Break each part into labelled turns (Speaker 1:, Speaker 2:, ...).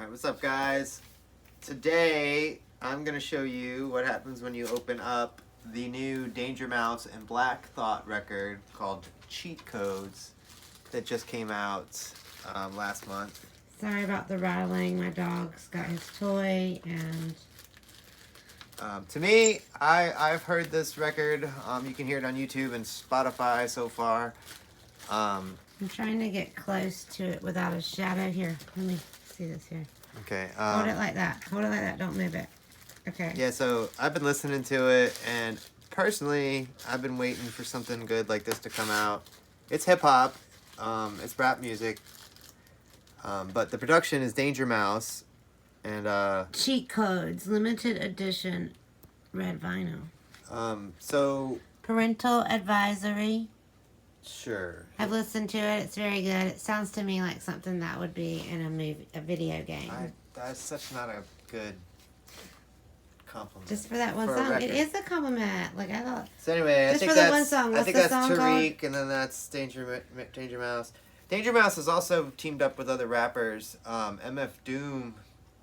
Speaker 1: Alright, what's up guys? Today I'm going to show you what happens when you open up the new Danger Mouse and Black Thought record called Cheat Codes that just came out last month.
Speaker 2: Sorry about the rattling. My dog's got his toy and...
Speaker 1: To me, I've heard this record. You can hear it on YouTube and Spotify so far.
Speaker 2: I'm trying to get close to it without a shadow. Here, let me see this here.
Speaker 1: Okay.
Speaker 2: Hold it like that. Hold it like that. Don't move it. Okay.
Speaker 1: Yeah, so I've been listening to it, and personally, I've been waiting for something good like this to come out. It's hip-hop. It's rap music. But the production is Danger Mouse. And,
Speaker 2: Cheat Codes, limited edition, red vinyl.
Speaker 1: So...
Speaker 2: Parental advisory.
Speaker 1: Sure.
Speaker 2: I've listened to it. It's very good. It sounds to me like something that would be in a video game.
Speaker 1: That's such not a good compliment.
Speaker 2: Just for that one
Speaker 1: for a
Speaker 2: song.
Speaker 1: record.
Speaker 2: It is a compliment. Like I thought.
Speaker 1: So anyway,
Speaker 2: Just for the one song. What's
Speaker 1: I think
Speaker 2: the
Speaker 1: that's
Speaker 2: song
Speaker 1: Tariq, and then that's Danger Mouse. Danger Mouse has also teamed up with other rappers. MF Doom,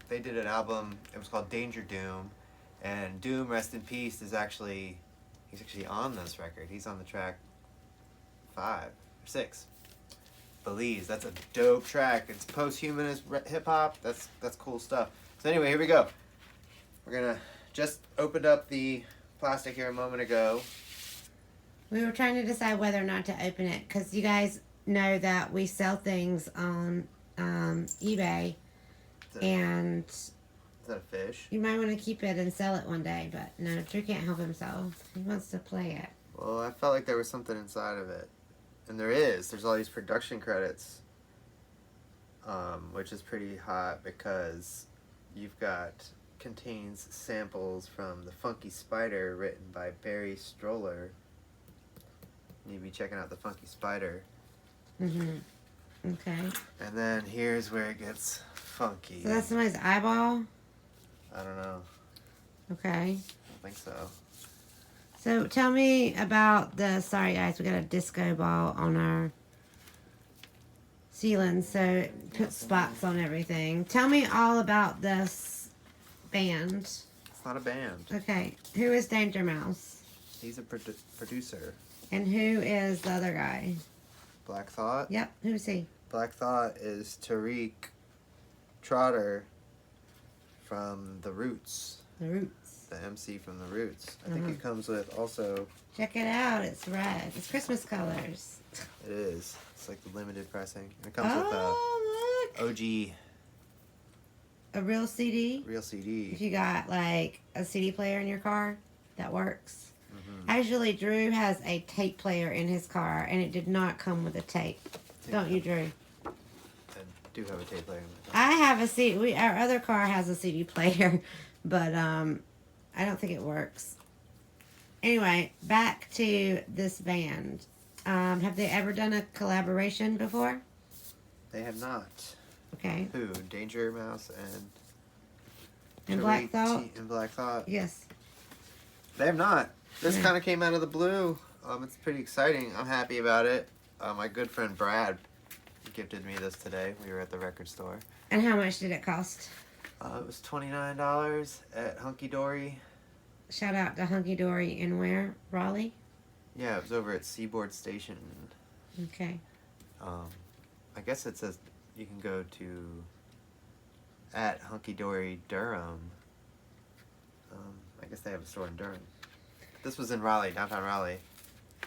Speaker 1: they did an album. It was called Danger Doom, and Doom, rest in peace, he's actually on this record. He's on the track 5 or 6. Belize. That's a dope track. It's post-humanist hip hop. That's cool stuff. So anyway, here we go. We're gonna just opened up the plastic here a moment ago.
Speaker 2: We were trying to decide whether or not to open it because you guys know that we sell things on eBay, and
Speaker 1: Is that a fish?
Speaker 2: you might want to keep it and sell it one day. But no, Drew can't help himself. He wants to play it.
Speaker 1: Well, I felt like there was something inside of it. And there is. There's all these production credits, which is pretty hot because contains samples from The Funky Spider written by Barry Stroller. You need to be checking out The Funky Spider.
Speaker 2: Okay.
Speaker 1: And then here's where it gets funky.
Speaker 2: So that's somebody's eyeball?
Speaker 1: I don't know.
Speaker 2: Okay.
Speaker 1: I don't think so.
Speaker 2: So tell me about the... Sorry, guys. We got a disco ball on our ceiling, so it puts spots on everything. Tell me all about this band.
Speaker 1: It's not a band.
Speaker 2: Okay. Who is Danger Mouse?
Speaker 1: He's a producer.
Speaker 2: And who is the other guy?
Speaker 1: Black Thought?
Speaker 2: Yep. Who's he?
Speaker 1: Black Thought is Tariq Trotter from The Roots.
Speaker 2: The Roots.
Speaker 1: The MC from The Roots. I think it comes with also...
Speaker 2: Check it out. It's red. It's Christmas colors.
Speaker 1: It is. It's like the limited pressing. It comes
Speaker 2: Oh, look.
Speaker 1: with OG
Speaker 2: A real CD.
Speaker 1: real CD.
Speaker 2: If you got like a CD player in your car, that works. Actually, Drew has a tape player in his car, and it did not come with a tape. Don't you, Drew?
Speaker 1: I do have a tape player in my car.
Speaker 2: I have a CD. Our other car has a CD player, but I don't think it works. Anyway, back to this band. Have they ever done a collaboration before?
Speaker 1: They have not.
Speaker 2: Okay.
Speaker 1: Who? Danger Mouse
Speaker 2: And
Speaker 1: Tariq
Speaker 2: Black Thought?
Speaker 1: and Black Thought.
Speaker 2: Yes.
Speaker 1: They have not. This
Speaker 2: Yeah.
Speaker 1: kind of came out of the blue. It's pretty exciting. I'm happy about it. My good friend Brad gifted me this today. We were at the record store.
Speaker 2: And how much did it cost?
Speaker 1: It was $29 at Hunky Dory.
Speaker 2: Shout out to Hunky Dory in where? Raleigh?
Speaker 1: Yeah, it was over at Seaboard Station.
Speaker 2: Okay.
Speaker 1: I guess it says you can go to at Hunky Dory Durham. I guess they have a store in Durham. This was in Raleigh, downtown Raleigh.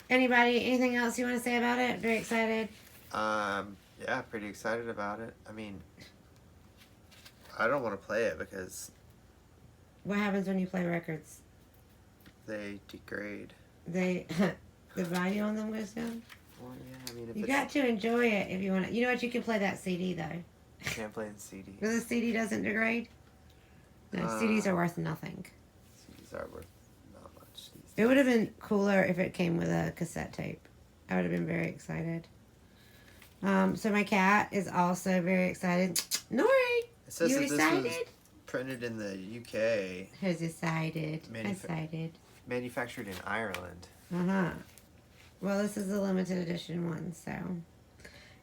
Speaker 2: Anything else you want to say about it? Very excited?
Speaker 1: Yeah, pretty excited about it. I mean, I don't want to play it because
Speaker 2: What happens when you play records?
Speaker 1: they degrade.
Speaker 2: The value on them goes down?
Speaker 1: Well, yeah, I mean, if
Speaker 2: You
Speaker 1: it's-
Speaker 2: got to enjoy it if you want to. You know what? You can play that CD, though.
Speaker 1: you can't play in CD.
Speaker 2: But the CD doesn't degrade? No, CDs are worth nothing.
Speaker 1: CDs are worth not much these days.
Speaker 2: It would have been cooler if it came with a cassette tape. I would have been very excited. So my cat is also very excited. Nori!
Speaker 1: It says
Speaker 2: You
Speaker 1: that this
Speaker 2: excited?
Speaker 1: was printed in the UK,
Speaker 2: Who's excited?
Speaker 1: Manuf-
Speaker 2: Excited.
Speaker 1: manufactured in Ireland.
Speaker 2: Uh-huh. Well, this is a limited edition one, so...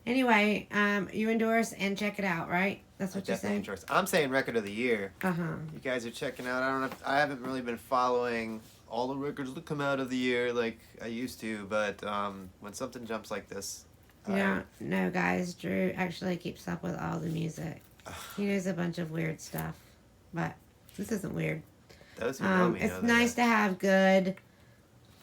Speaker 2: Anyway, you endorse and check it out, right? That's
Speaker 1: I
Speaker 2: what you
Speaker 1: definitely
Speaker 2: say.
Speaker 1: enjoy. I'm saying record of the year.
Speaker 2: Uh huh.
Speaker 1: You guys are checking out. I don't know. I haven't really been following all the records that come out of the year like I used to, but when something jumps like this,
Speaker 2: Yeah, no, guys. Drew actually keeps up with all the music. He knows a bunch of weird stuff, but this isn't weird.
Speaker 1: those who know me know
Speaker 2: It's
Speaker 1: that.
Speaker 2: nice to have good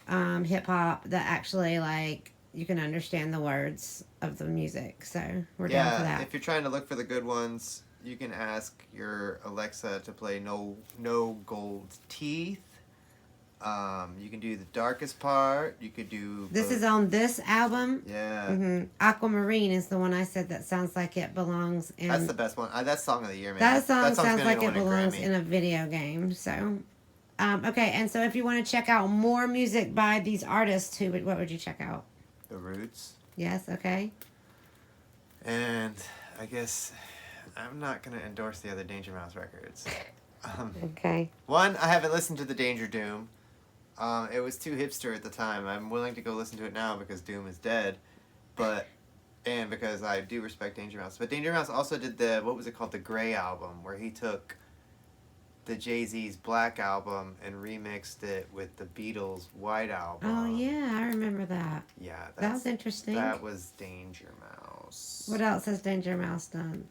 Speaker 2: hip hop that actually like you can understand the words of the music. So we're down for that.
Speaker 1: If you're trying to look for the good ones, you can ask your Alexa to play No Gold Teeth. You can do The Darkest Part. You could do.
Speaker 2: This is on this album.
Speaker 1: Yeah.
Speaker 2: Aquamarine is the one I said that sounds like it belongs in.
Speaker 1: That's the best one. That's song of the year, man.
Speaker 2: That song
Speaker 1: song's
Speaker 2: sounds
Speaker 1: gonna
Speaker 2: like
Speaker 1: win
Speaker 2: it
Speaker 1: a
Speaker 2: belongs
Speaker 1: Grammy.
Speaker 2: in a video game. So, okay, and so if you want to check out more music by these artists, what would you check out?
Speaker 1: The Roots.
Speaker 2: Yes, okay.
Speaker 1: And I guess I'm not gonna endorse the other Danger Mouse records.
Speaker 2: Okay.
Speaker 1: One, I haven't listened to the Danger Doom. It was too hipster at the time. I'm willing to go listen to it now because Doom is dead, and because I do respect Danger Mouse. But Danger Mouse also did what was it called, the Grey album, where he took the Jay-Z's Black album and remixed it with the Beatles' White album.
Speaker 2: Oh yeah, I remember that.
Speaker 1: Yeah,
Speaker 2: That was interesting.
Speaker 1: That was Danger Mouse.
Speaker 2: What else has Danger Mouse done?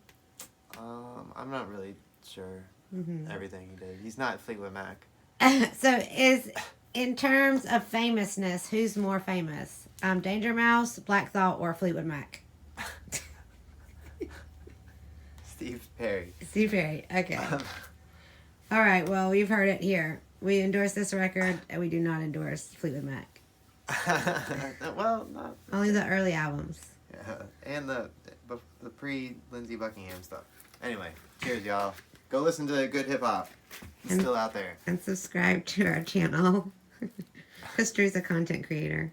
Speaker 1: I'm not really sure
Speaker 2: Mm-hmm.
Speaker 1: everything he did. He's not Fleetwood Mac.
Speaker 2: So in terms of famousness, who's more famous? Danger Mouse, Black Thought, or Fleetwood Mac?
Speaker 1: Steve Perry.
Speaker 2: Steve Perry. Okay. All right. Well, we've heard it here. We endorse this record, and we do not endorse Fleetwood Mac.
Speaker 1: Well, not.
Speaker 2: Only the early albums.
Speaker 1: Yeah, and the pre-Lindsey Buckingham stuff. Anyway, cheers, y'all. Go listen to good hip hop. It's
Speaker 2: And-
Speaker 1: still out there.
Speaker 2: And subscribe to our channel. Because Drew's a content creator.